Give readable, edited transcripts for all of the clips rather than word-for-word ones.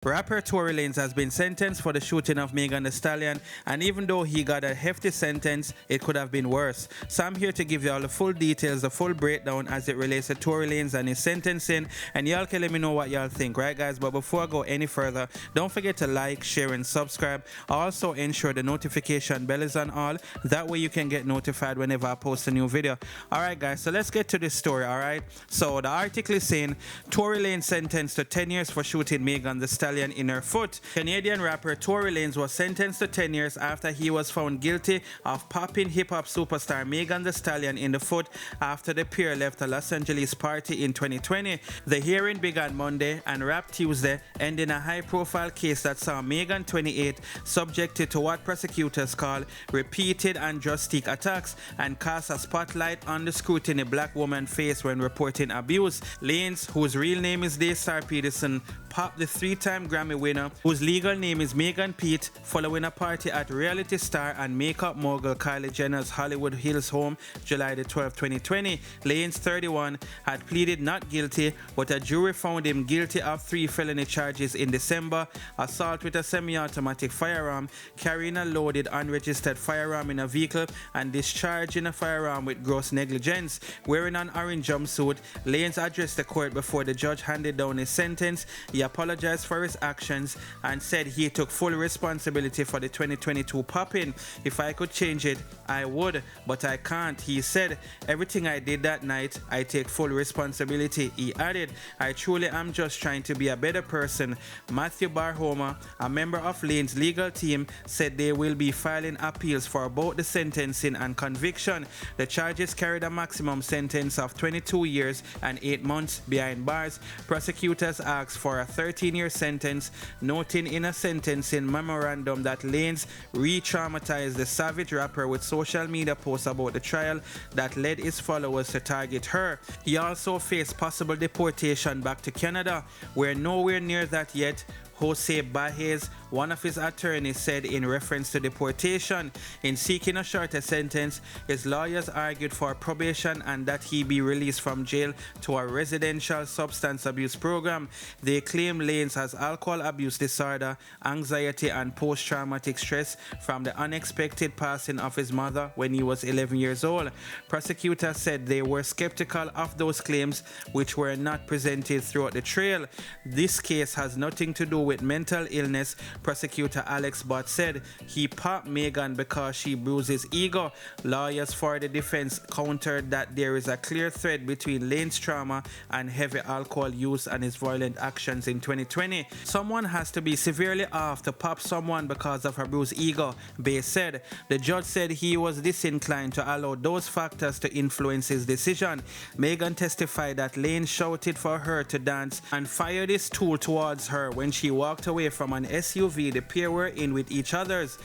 Rapper Tory Lanez has been sentenced for the shooting of Megan Thee Stallion, and even though he got a hefty sentence, it could have been worse. So I'm here to give you all the full details, the full breakdown as it relates to Tory Lanez and his sentencing, and y'all can let me know what y'all think, right guys? But before I go any further, don't forget to like, share, and subscribe. Also ensure the notification bell is on all, that way you can get notified whenever I post a new video. Alright guys, so let's get to this story, alright? So the article is saying, Tory Lanez sentenced to 10 years for shooting Megan Thee Stallion in her foot. Canadian rapper Tory Lanez was sentenced to 10 years after he was found guilty of popping hip-hop superstar Megan Thee Stallion in the foot after the pair left a Los Angeles party in 2020. The hearing began Monday and wrapped Tuesday, ending a high-profile case that saw Megan, 28, subjected to what prosecutors call repeated and drastic attacks and cast a spotlight on the scrutiny black woman faced when reporting abuse. Lanez, whose real name is Daystar Peterson, popped the three-time Grammy winner, whose legal name is Megan Pete, following a party at reality star and makeup mogul Kylie Jenner's Hollywood Hills home July the 12th, 2020. Lanez, 31, had pleaded not guilty, but a jury found him guilty of 3 felony charges in December: assault with a semi-automatic firearm, carrying a loaded unregistered firearm in a vehicle, and discharging a firearm with gross negligence. Wearing an orange jumpsuit, Lanez addressed the court before the judge handed down his sentence. He apologized for his actions and said he took full responsibility for the 2022 popping. If I could change it, I would, but I can't. He said, everything I did that night, I take full responsibility. He added, I truly am just trying to be a better person. Matthew Barhomer, a member of Lanez's legal team, said they will be filing appeals for both the sentencing and conviction. The charges carried a maximum sentence of 22 years and 8 months behind bars. Prosecutors asked for a 13-year sentence, noting in a sentencing memorandum that Lanez re-traumatized the savage rapper with social media posts about the trial that led his followers to target her. He also faced possible deportation back to Canada. We're nowhere near that yet, Jose Baez, one of his attorneys, said in reference to deportation. In seeking a shorter sentence, his lawyers argued for probation and that he be released from jail to a residential substance abuse program. They claim Lanez has alcohol abuse disorder, anxiety, and post-traumatic stress from the unexpected passing of his mother when he was 11 years old. Prosecutors said they were skeptical of those claims, which were not presented throughout the trial. This case has nothing to do with mental illness, prosecutor Alex Bott said. He popped Megan because she bruised his ego. Lawyers for the defense countered that there is a clear thread between Lanez's trauma and heavy alcohol use and his violent actions in 2020. Someone has to be severely off to pop someone because of a bruised ego, Bay said. The judge said he was disinclined to allow those factors to influence his decision. Megan testified that Lanez shouted for her to dance and fired his tool towards her when she walked away from an SUV the pair were in with each other's.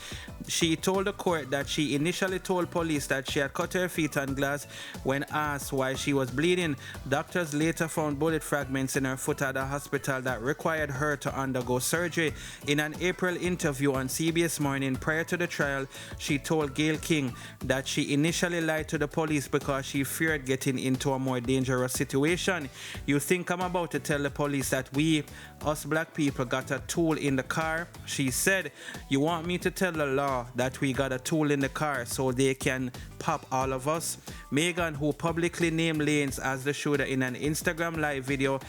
She told the court that she initially told police that she had cut her feet on glass. When asked why she was bleeding, doctors later found bullet fragments in her foot at a hospital that required her to undergo surgery. In an April interview on CBS Morning prior to the trial, she told Gayle King that she initially lied to the police because she feared getting into a more dangerous situation. You think I'm about to tell the police that we, us black people, got a tool in the car? She said, you want me to tell the law that we got a tool in the car so they can pop all of us? Megan, who publicly named Lanez as the shooter in an Instagram live video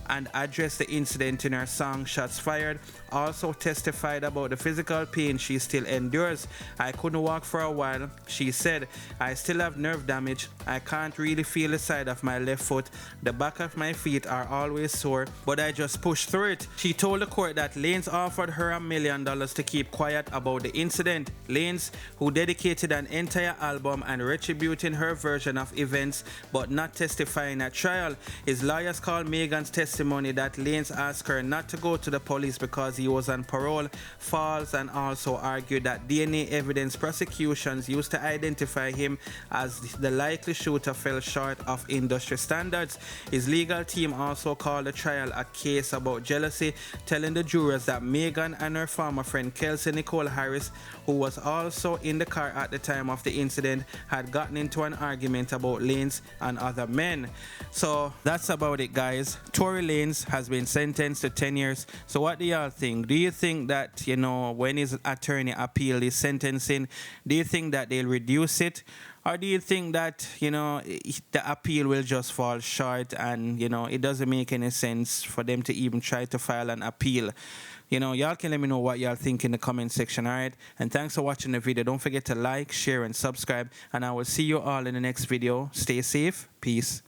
and addressed the incident in her song Shots Fired, also testified about the physical pain she still endures. I couldn't walk for a while, she said. I still have nerve damage. I can't really feel the side of my left foot. The back of my feet are always sore, but I just push through it. She told the court that Lanez offered her $1 million to keep quiet about the incident. Lanez, who dedicated an entire album and retributing her version of events but not testifying at trial. His lawyers called Megan's testimony that Lanez asked her not to go to the police because he was on parole false, and also argued that DNA evidence prosecutions used to identify him as the likely shooter fell short of industry standards. His legal team also called the trial a case about jealousy, telling the jurors that Megan and her former friend Kelsey Nicole Harris, who was also in the car at the time of the incident, had gotten into an argument about Lanez and other men. So that's about it, guys. Tory Lanez has been sentenced to 10 years. So what do y'all think? Do you think that, you know, when his attorney appealed his sentencing, do you think that they'll reduce it? Or do you think that, you know, the appeal will just fall short and, you know, it doesn't make any sense for them to even try to file an appeal? You know, y'all can let me know what y'all think in the comment section, all right? And thanks for watching the video. Don't forget to like, share, and subscribe. And I will see you all in the next video. Stay safe. Peace.